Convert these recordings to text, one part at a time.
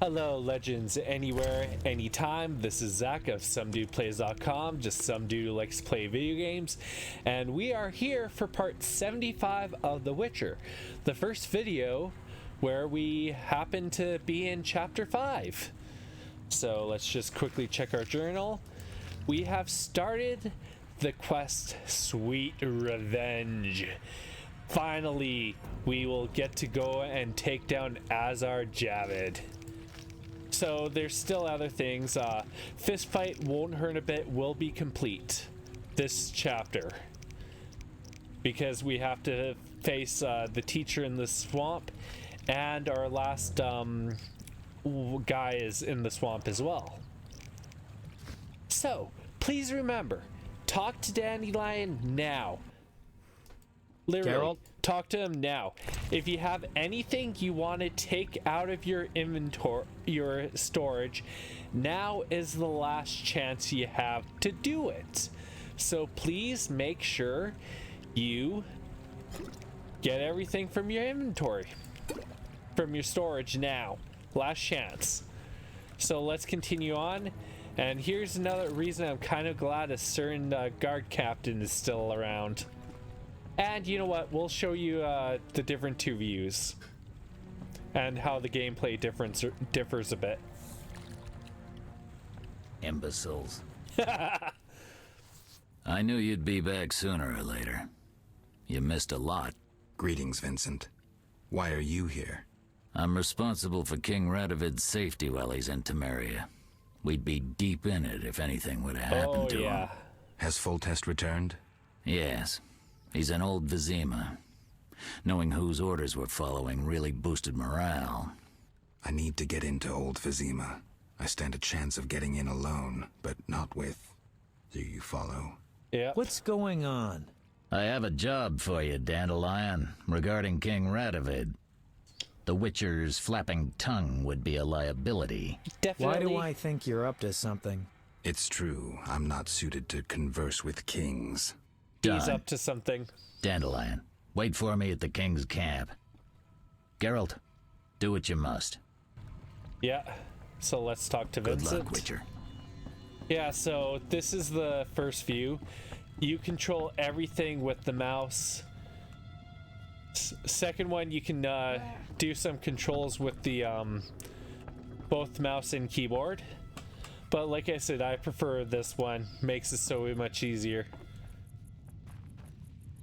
Hello, legends anywhere, anytime. This is Zach of SomeDudePlays.com, just some dude who likes to play video games, and we are here for part 75 of The Witcher, the first video where we happen to be in chapter 5. So let's just quickly check our journal. We have started the quest Sweet Revenge. Finally, we will get to go and take down Yaevinn. So there's still other things. Fist fight won't hurt a bit, will be complete this chapter, because we have to face the teacher in the swamp, and our last guy is in the swamp as well. So please remember, talk to Dandelion now. Literally, Geralt? talk to him now. If you have anything you want to take out of your inventory, your storage, now is the last chance you have to do it. So please make sure you get everything from your inventory, from your storage now. Last chance. So let's continue on. And here's another reason I'm kind of glad a certain guard captain is still around. And you know what? We'll show you the different two views and how the gameplay differs a bit. Imbeciles. I knew you'd be back sooner or later. You missed a lot. Greetings, Vincent. Why are you here? I'm responsible for King Radovid's safety while he's in Temeria. We'd be deep in it if anything would have happened to him. Has Foltest returned? Yes. He's in old Vizima. Knowing whose orders we're following really boosted morale. I need to get into old Vizima. I stand a chance of getting in alone, but not with... Do you follow? Yeah. What's going on? I have a job for you, Dandelion, regarding King Radovid. The Witcher's flapping tongue would be a liability. Definitely. Why do I think you're up to something? It's true. I'm not suited to converse with kings. He's Done. up to something. Dandelion, wait for me at the King's camp. Geralt, do what you must. Yeah. So let's talk to Good Vincent. luck, Witcher. Yeah, so this is the first view. You control everything with the mouse. Second one, you can do some controls with the both mouse and keyboard. But like I said, I prefer this one. Makes it so much easier.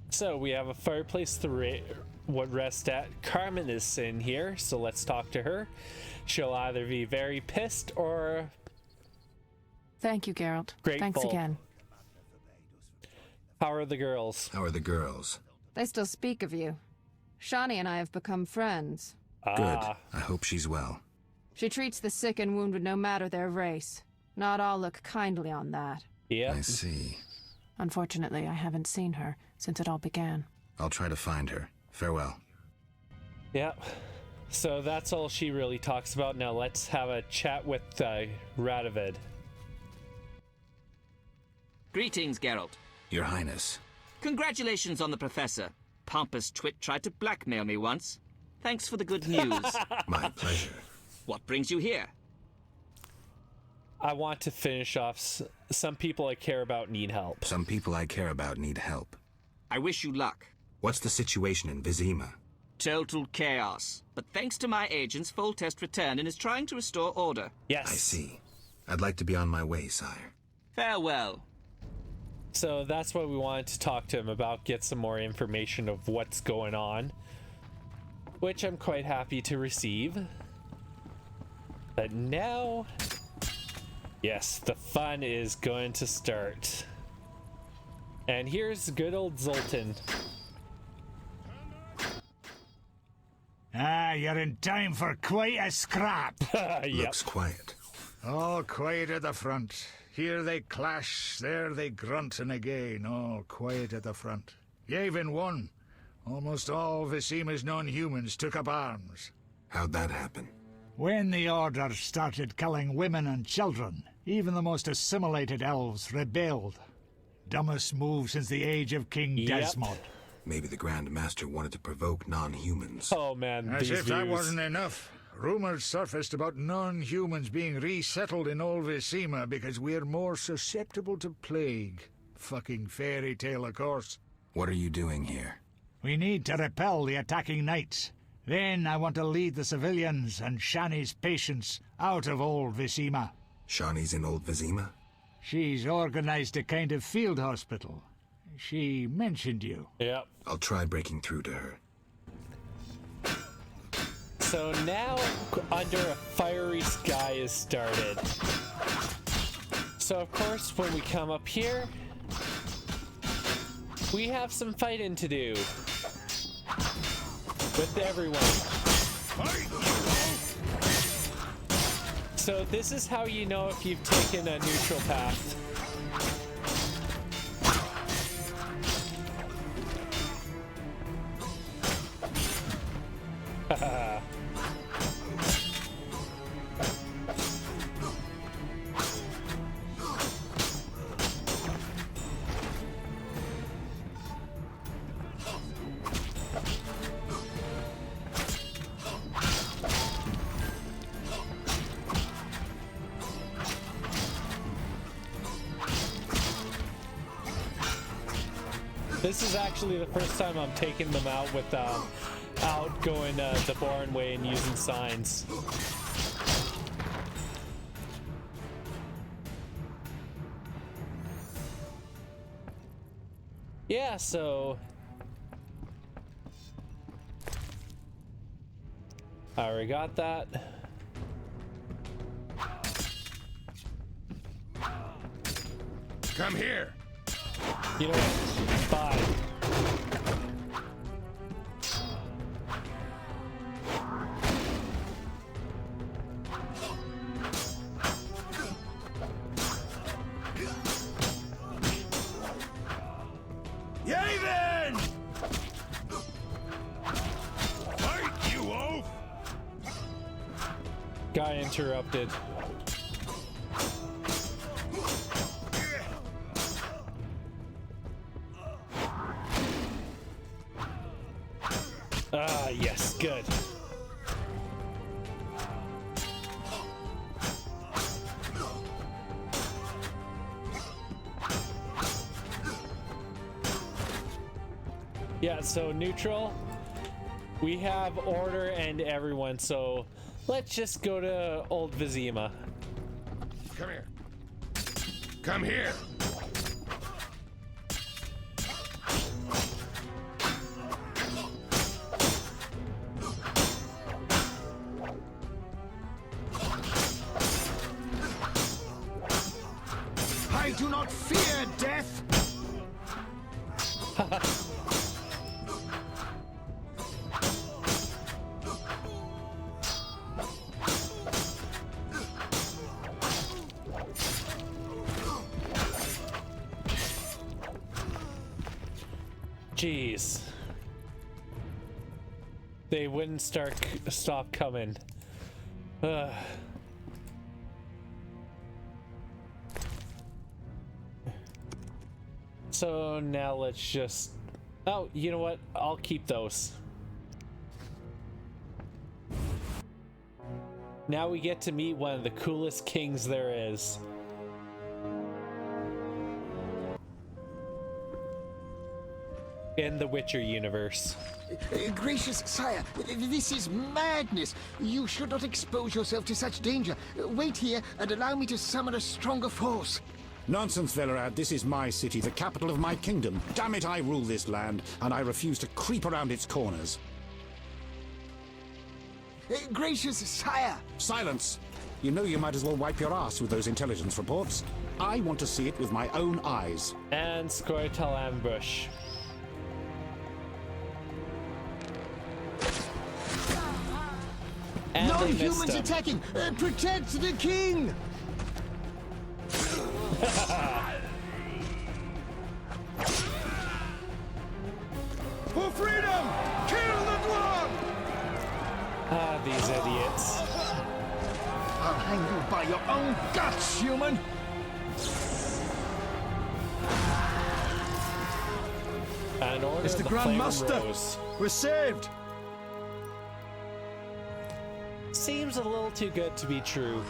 So we have a fireplace to rest at. Carmen is in here, so let's talk to her. She'll either be very pissed or... Thank you, Geralt. Grateful. Thanks again. How are the girls? How are the girls? They still speak of you. Shani and I have become friends. Good. I hope she's well. She treats the sick and wounded no matter their race. Not all look kindly on that. Yeah. I see. Unfortunately, I haven't seen her since it all began. I'll try to find her. Farewell. Yeah. So that's all she really talks about. Now let's have a chat with Radovid. Greetings, Geralt. Your Highness. Congratulations on the Professor. Pompous twit tried to blackmail me once. Thanks for the good news. My pleasure. What brings you here? I want to finish off. Some people I care about need help. Some people I care about need help. I wish you luck. What's the situation in Vizima? Total chaos. But thanks to my agents, Foltest returned and is trying to restore order. Yes. I see. I'd like to be on my way, sire. Farewell. So that's what we wanted to talk to him about, get some more information of what's going on, which I'm quite happy to receive. But now, yes, the fun is going to start. And here's good old Zoltan. You're in time for quite a scrap. Yep. Looks quiet. Oh, quiet at the front. Here they clash, there they grunt, and again, oh, quiet at the front. Yaevinn won. Almost all Vizima's non-humans took up arms. How'd that happen? When the Order started killing women and children, even the most assimilated elves rebelled. Dumbest move since the age of King Yep. Desmond. Maybe the Grand Master wanted to provoke non-humans. Oh man, As these if that views. wasn't enough. Rumors surfaced about non-humans being resettled in Old Vizima because we're more susceptible to plague. Fucking fairy tale, of course. What are you doing here? We need to repel the attacking knights. Then I want to lead the civilians and Shani's patients out of Old Vizima. Shani's in Old Vizima? She's organized a kind of field hospital. She mentioned you. Yep. I'll try breaking through to her. So now, Under a Fiery Sky is started. So of course, when we come up here, we have some fighting to do with everyone. So this is how you know if you've taken a neutral path. This is actually the first time I'm taking them out without going the barn way and using signs. Yeah, so I already got that. Come here. You know what? Bye. Yaevinn! Fight, you oaf! Guy interrupted. Ah, yes, good. Yeah, so neutral. We have order and everyone, so let's just go to Old Vizima. Come here. Come here. I do not fear death. Jeez. They wouldn't stop coming. Ugh. So now let's just... Oh, you know what? I'll keep those. Now we get to meet one of the coolest kings there is. In the Witcher universe. Gracious sire, this is madness. You should not expose yourself to such danger. Wait here and allow me to summon a stronger force. Nonsense, Velerad. This is my city, the capital of my kingdom. Damn it, I rule this land, and I refuse to creep around its corners. Gracious sire! Silence! You know you might as well wipe your ass with those intelligence reports. I want to see it with my own eyes. And Scoia'tael ambush. And non-humans attacking! Protect the king! For freedom! Kill the dwarf! Ah, these idiots. I'll hang you by your own guts, human! And order It's the the Grand Flame Master. Rose. We're saved! seems a little too good to be true.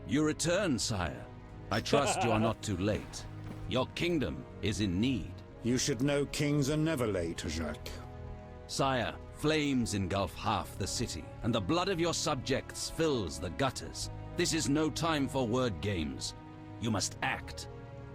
You return, sire. I trust you are not too late. Your kingdom is in need. You should know kings are never late, Jacques. Sire, flames engulf half the city, and the blood of your subjects fills the gutters. This is no time for word games. You must act.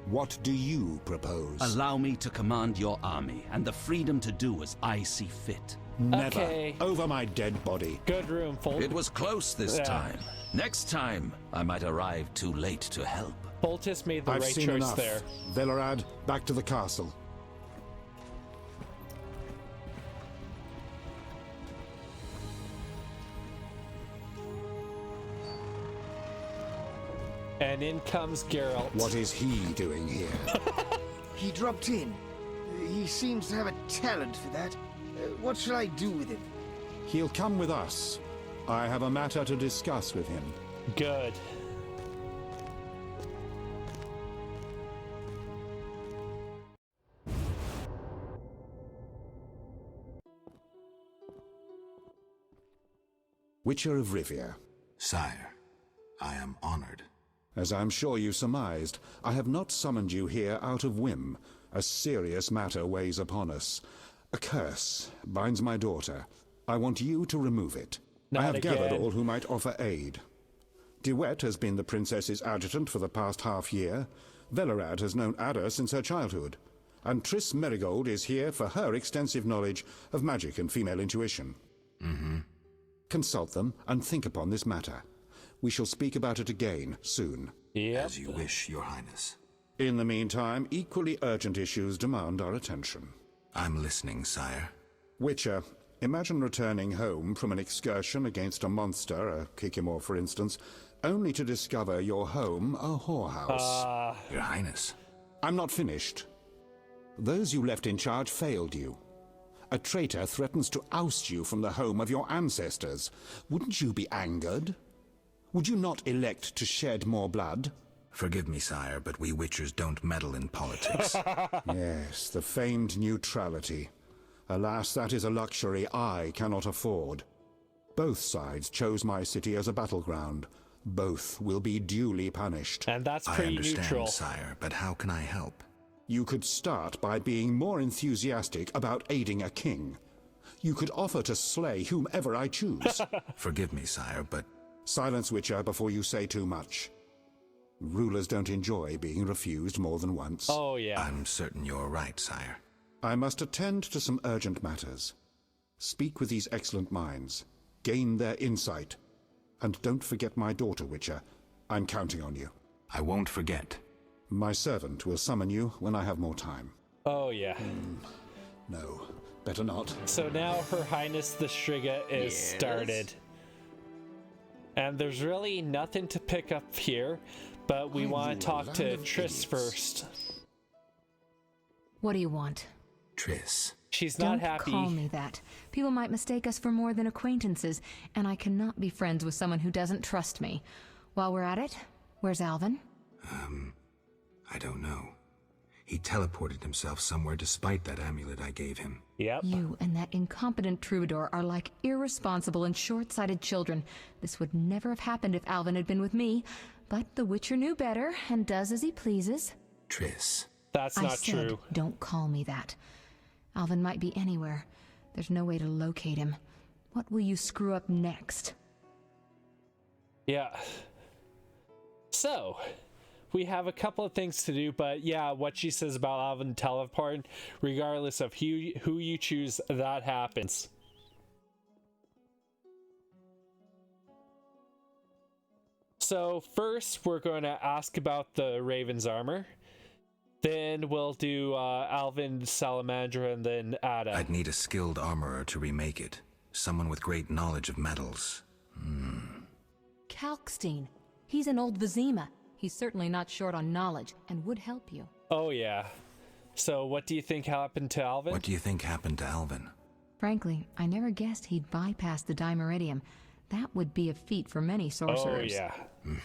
What do you propose? Allow me to command your army, and the freedom to do as I see fit. Never. Okay. Over my dead body. Good room, Foltest. It was close this time. Next time, I might arrive too late to help. Foltest made the I've right seen choice enough. there. Velerad, back to the castle. And in comes Geralt. What is he doing here? He dropped in. He seems to have a talent for that. What shall I do with him? He'll come with us. I have a matter to discuss with him. Good. Witcher of Rivia. Sire, I am honored. As I'm sure you surmised, I have not summoned you here out of whim. A serious matter weighs upon us. A curse binds my daughter. I want you to remove it. Not I have again. gathered all who might offer aid. DeWitt has been the princess's adjutant for the past half-year. Velerad has known Ada since her childhood. And Triss Merigold is here for her extensive knowledge of magic and female intuition. Consult them and think upon this matter. We shall speak about it again soon. Yep. As you wish, Your Highness. In the meantime, equally urgent issues demand our attention. I'm listening, sire. Witcher, imagine returning home from an excursion against a monster, a Kikimor for instance, only to discover your home a whorehouse. Your Highness. I'm not finished. Those you left in charge failed you. A traitor threatens to oust you from the home of your ancestors. Wouldn't you be angered? Would you not elect to shed more blood? Forgive me, sire, but we Witchers don't meddle in politics. Yes, the famed neutrality. Alas, that is a luxury I cannot afford. Both sides chose my city as a battleground. Both will be duly punished. And that's I pretty understand, neutral. sire, but how can I help? You could start by being more enthusiastic about aiding a king. You could offer to slay whomever I choose. Forgive me, sire, but... Silence, Witcher, before you say too much. Rulers don't enjoy being refused more than once. Oh, yeah. I'm certain you're right, sire. I must attend to some urgent matters. Speak with these excellent minds. Gain their insight. And don't forget my daughter, Witcher. I'm counting on you. I won't forget. My servant will summon you when I have more time. Oh, yeah. No, better not. So now Her Highness the Striga is started. And there's really nothing to pick up here, but we want to talk to Triss first. What do you want? Triss. She's not happy. Don't call me that. People might mistake us for more than acquaintances, and I cannot be friends with someone who doesn't trust me. While we're at it, where's Alvin? I don't know. He teleported himself somewhere despite that amulet I gave him. Yep. You and that incompetent troubadour are like irresponsible and short-sighted children. This would never have happened if Alvin had been with me, but the Witcher knew better and does as he pleases. Triss. That's I not said, true. Don't call me that. Alvin might be anywhere. There's no way to locate him. What will you screw up next? Yeah. So, we have a couple of things to do, but yeah, what she says about Alvin teleport, regardless of who you choose, that happens. So first, we're going to ask about the Raven's armor. Then we'll do Alvin, Salamandra, and then Ada. I'd need a skilled armorer to remake it. Someone with great knowledge of metals. Kalkstein. He's an old Vizima. He's certainly not short on knowledge and would help you. Oh, yeah. So what do you think happened to Alvin? What do you think happened to Alvin? Frankly, I never guessed he'd bypass the Dimeridium. That would be a feat for many sorcerers. Oh, yeah.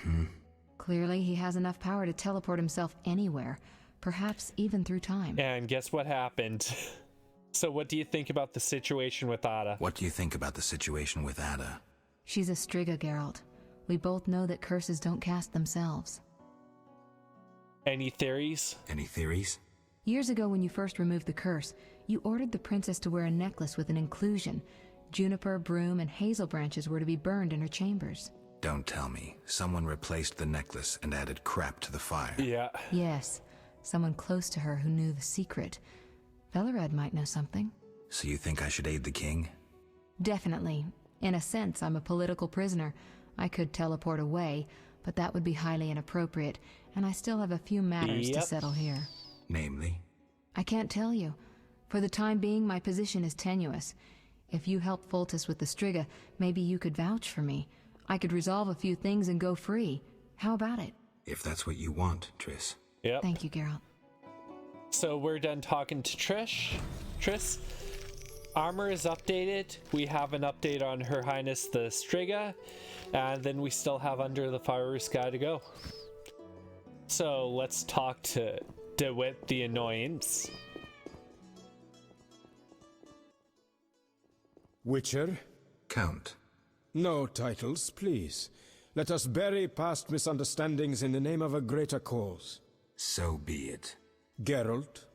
Clearly, he has enough power to teleport himself anywhere. perhaps even through time. And guess what happened? So what do you think about the situation with Ada? What do you think about the situation with Ada? She's a Striga, Geralt. We both know that curses don't cast themselves. Any theories? Any theories? Years ago, when you first removed the curse, you ordered the princess to wear a necklace with an inclusion. Juniper, broom, and hazel branches were to be burned in her chambers. Don't tell me. Someone replaced the necklace and added crap to the fire. Yeah. Yes, someone close to her who knew the secret. Velerad might know something. So you think I should aid the king? Definitely. In a sense, I'm a political prisoner. I could teleport away, but that would be highly inappropriate, and I still have a few matters to settle here. Namely? I can't tell you. For the time being, my position is tenuous. If you help Foltest with the Striga, maybe you could vouch for me. I could resolve a few things and go free. How about it? If that's what you want, Triss. Yep. Thank you, Geralt. So we're done talking to Triss. Armor is updated. We have an update on Her Highness the Striga, and then we still have Under the Fiery Sky to go. So let's talk to DeWitt the Annoyance. Witcher? Count. No titles, please. Let us bury past misunderstandings in the name of a greater cause. So be it. Geralt?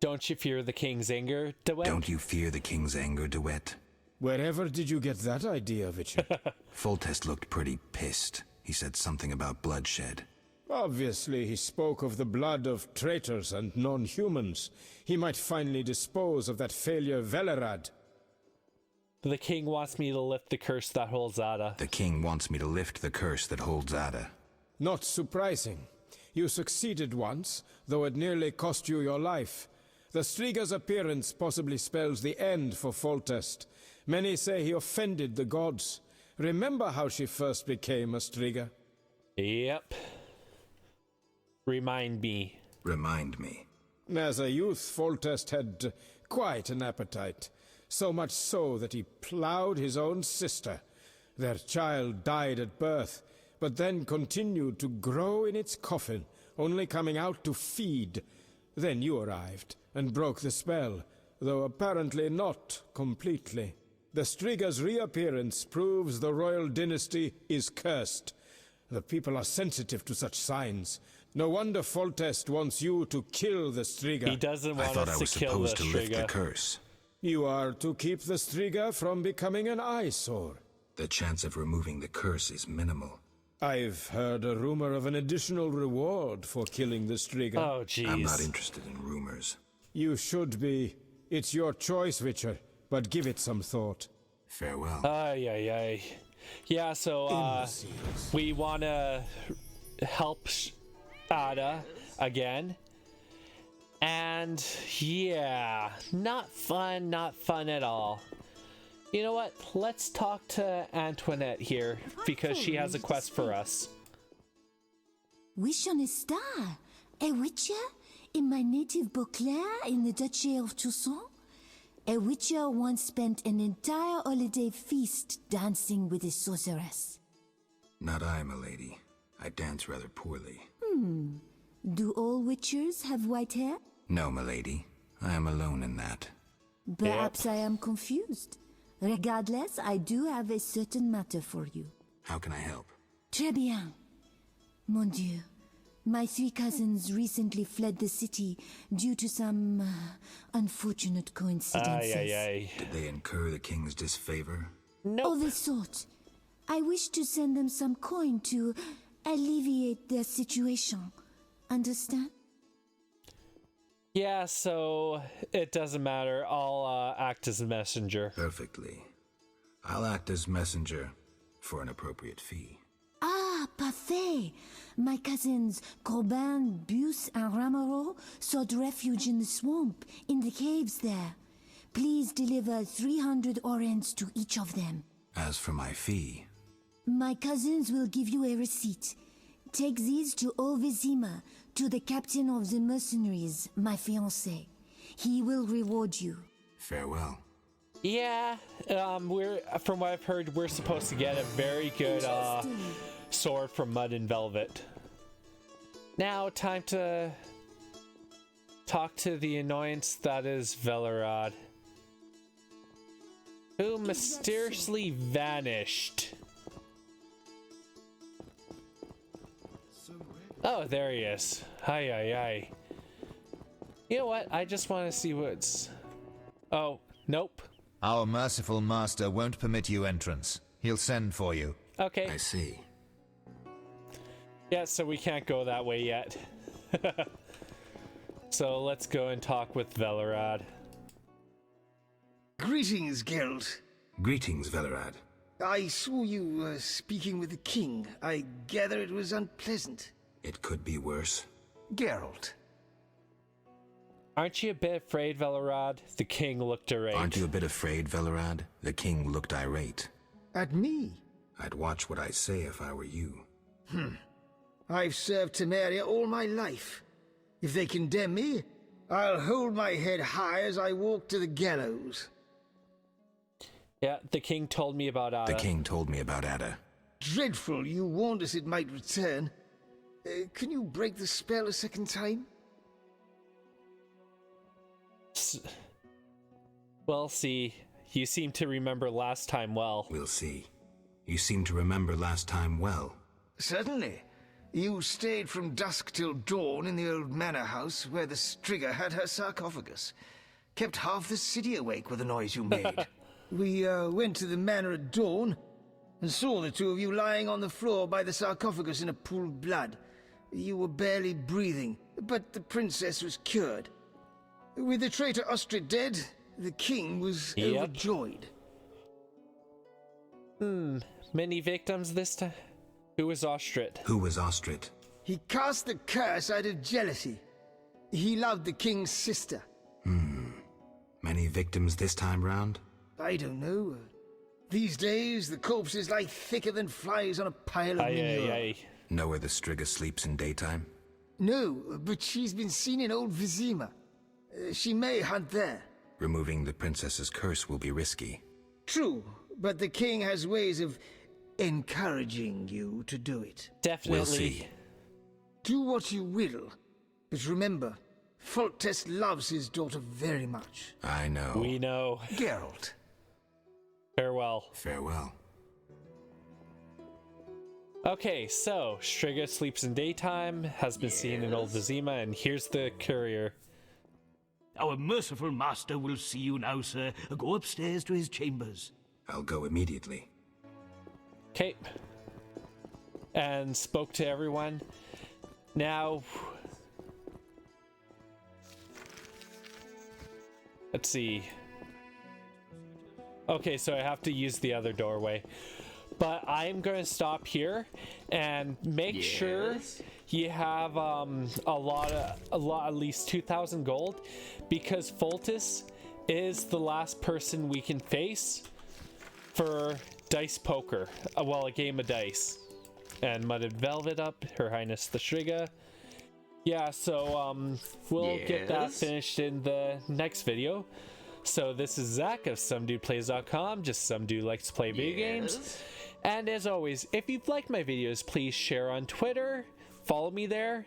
Don't you fear the king's anger, DeWitt? Don't you fear the king's anger, DeWitt? Wherever did you get that idea, Witcher? Foltest looked pretty pissed. He said something about bloodshed. Obviously, he spoke of the blood of traitors and non-humans. He might finally dispose of that failure Velerad. The king wants me to lift the curse that holds Ada. The king wants me to lift the curse that holds Ada. Not surprising. You succeeded once, though it nearly cost you your life. The Striga's appearance possibly spells the end for Foltest. Many say he offended the gods. Remember how she first became a Striga? Yep. Remind me. Remind me. As a youth, Foltest had quite an appetite. So much so that he plowed his own sister. Their child died at birth, but then continued to grow in its coffin, only coming out to feed. Then you arrived and broke the spell, though apparently not completely. The Striga's reappearance proves the royal dynasty is cursed. The people are sensitive to such signs. No wonder Foltest wants you to kill the Striga. He doesn't want us to kill the Striga. I thought I was supposed to lift the curse. You are to keep the Striga from becoming an eyesore. The chance of removing the curse is minimal. I've heard a rumor of an additional reward for killing the Striga. Oh, jeez. I'm not interested in rumors. You should be. It's your choice, Witcher, but give it some thought. Farewell. Yeah, so, we want to help Ada again. And, yeah, not fun at all. You know what? Let's talk to Antoinette here, because she has a quest for us. Wish on a star? A witcher? In my native Beauclair, in the Duchy of Toussaint? A witcher once spent an entire holiday feast dancing with a sorceress. Not I, milady. I dance rather poorly. Do all witchers have white hair? No, milady. I am alone in that. Perhaps I am confused. Regardless, I do have a certain matter for you. How can I help? Très bien. Mon Dieu. My 3 cousins recently fled the city due to some unfortunate coincidences. Did they incur the king's disfavor? No. Of a sort. I wish to send them some coin to alleviate their situation. Understand? Yeah, so it doesn't matter. I'll act as a messenger. Perfectly. I'll act as messenger for an appropriate fee. Ah, parfait! My cousins Corbin, Buse, and Ramiro sought refuge in the swamp, in the caves there. Please deliver 300 orens to each of them. As for my fee... My cousins will give you a receipt. Take these to Vizima, to the captain of the mercenaries, my fiancé. He will reward you. Farewell. Yeah, we're from what I've heard, we're supposed to get a very good sword from Mud and Velvet. Now, time to talk to the annoyance that is Velerad, who mysteriously vanished. Oh, there he is. Hi, hi, hi. You know what? I just want to see what's... Oh, nope. Our merciful master won't permit you entrance. He'll send for you. Okay. I see. Yeah, so we can't go that way yet. So let's go and talk with Velerad. Greetings, Geralt. Greetings, Velerad. I saw you speaking with the king. I gather it was unpleasant. It could be worse. Geralt. Aren't you a bit afraid, Velerad? The king looked irate. Aren't you a bit afraid, Velerad? The king looked irate. At me? I'd watch what I say if I were you. I've served Temeria all my life. If they condemn me, I'll hold my head high as I walk to the gallows. Yeah, the king told me about Ada. The king told me about Ada. Dreadful, you warned us it might return. Can you break the spell a second time? We'll see. You seem to remember last time well. We'll see. You seem to remember last time well. Certainly. You stayed from dusk till dawn in the old manor house where the Striga had her sarcophagus. Kept half the city awake with the noise you made. We went to the manor at dawn and saw the two of you lying on the floor by the sarcophagus in a pool of blood. You were barely breathing, but the princess was cured. With the traitor Ostrid dead, the king was overjoyed. Many victims this time? Who was Ostrid? Who was Ostrid? He cast the curse out of jealousy. He loved the king's sister. Many victims this time round? I don't know. These days, the corpses lie thicker than flies on a pile of manure. Know where the Striga sleeps in daytime? No, but she's been seen in Old Vizima. She may hunt there. Removing the princess's curse will be risky. True, but the king has ways of encouraging you to do it. Definitely. We'll see. Do what you will, but remember, Foltest loves his daughter very much. I know. We know. Geralt. Farewell. Farewell. Okay, so Striga sleeps in daytime, has been seen in Old Vizima, and here's the courier. Our merciful master will see you now, sir. Go upstairs to his chambers. I'll go immediately. Okay. And spoke to everyone. Now... let's see. Okay, so I have to use the other doorway. But I'm going to stop here and make sure you have at least 2,000 gold, because Foltest is the last person we can face for dice poker. Well, a game of dice. And Mudded Velvet up, Her Highness the Striga. Yeah, so we'll get that finished in the next video. So this is Zach of SomeDudePlays.com, just some dude likes to play video games. And as always, if you've liked my videos, please share on Twitter, follow me there,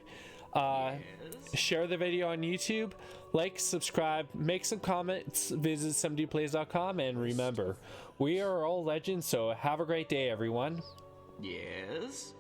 share the video on YouTube, like, subscribe, make some comments, visit SomeDudePlays.com, and remember, we are all legends, so have a great day, everyone. Yes?